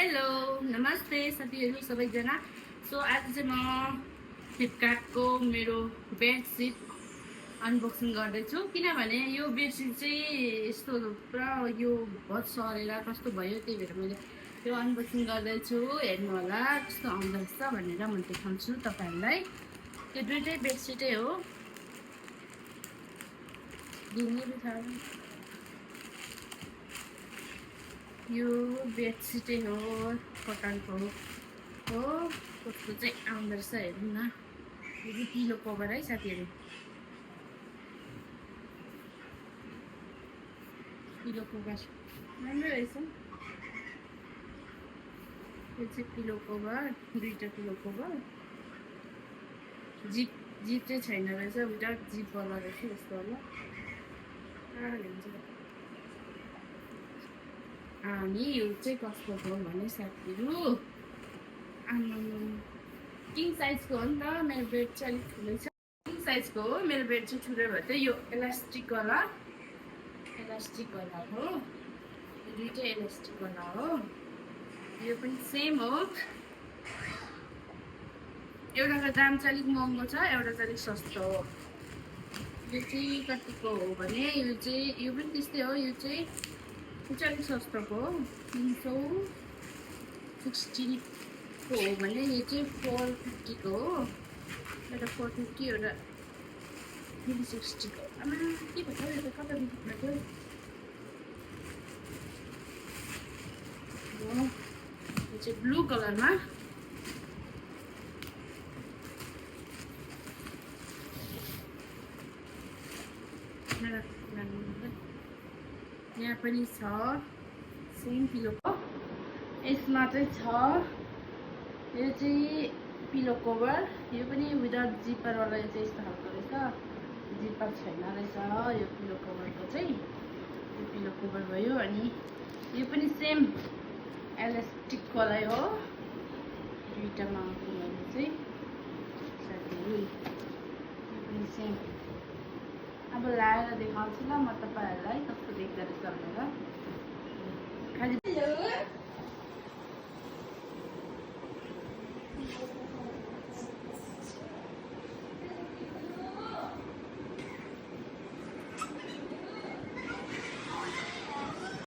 Hello नमस्ते साथीहरू सबैजना। सो आज चाहिँ म फ्लिपकार्टको मेरो बेडसिट अनबक्सिङ गर्दैछु, किनभने यो बेडसिट चाहिँ यस्तो पुरा यो बहुत सरेर कस्तो भयो, त्यही भएर मैले यो अनबक्सिङ गर्दैछु। हेर्नु होला कस्तो आउँदो रहेछ भनेर म देखाउँछु तपाईँहरूलाई। यो दुइटै बेडसिटै हो, दिनै बिथाल्नु यो बेडसिटै हो, कटनको हो। कस्तो चाहिँ आउँदो रहेछ हेर्नु न। यो चाहिँ पिलो कभर है साथीहरू, पिलो कभर राम्रै रहेछ। यो चाहिँ पिलो कभर, दुईवटा पिलो कभर। जिप जिप चाहिँ छैन रहेछ, विदाउट जिपवाला रहेछ यस्तो होला। अनि यो चाहिँ कस्तो हो भने साथीहरू, किङ साइजको हो नि त। मेरो बेड चाहिँ अलिक ठुलै छ, किङ साइजको हो। मेरो बेड चाहिँ ठुलो भयो त। यो इलास्टिकवाला हो, यो दुइटै इलास्टिकवाला हो। यो पनि सेम हो। एउटाको दाम चाहिँ अलिक महँगो छ, एउटा चाहिँ अलिक सस्तो हो। यो चाहिँ कतिको हो भने यो पनि त्यस्तै हो। यो चाहिँ अलिक सस्तोको हो, 360 को हो भने यो चाहिँ 450 को हो। एउटा 450, एउटा 360 को। आमा के भन्छ यो त कता बिग्रिएको थियो। यो चाहिँ ब्लू कलरमा, यहाँ पनि छ सेम पिलोको। यसमा चाहिँ छ, यो चाहिँ पिलो कभर। यो पनि विदाउट जिपरवाला। यो चाहिँ यस्तो खालको रहेछ, जिपर छैन रहेछ यो पिलो कभरको चाहिँ। यो पिलो कभर भयो। अनि यो पनि सेम इलास्टिकवालै हो, दुईवटामा किनेको चाहिँ साथीहरू। यो पनि सेम। अब लाएर देखाउँछु ल म तपाईँहरूलाई कस्तो देख्दो रहेछ भनेर।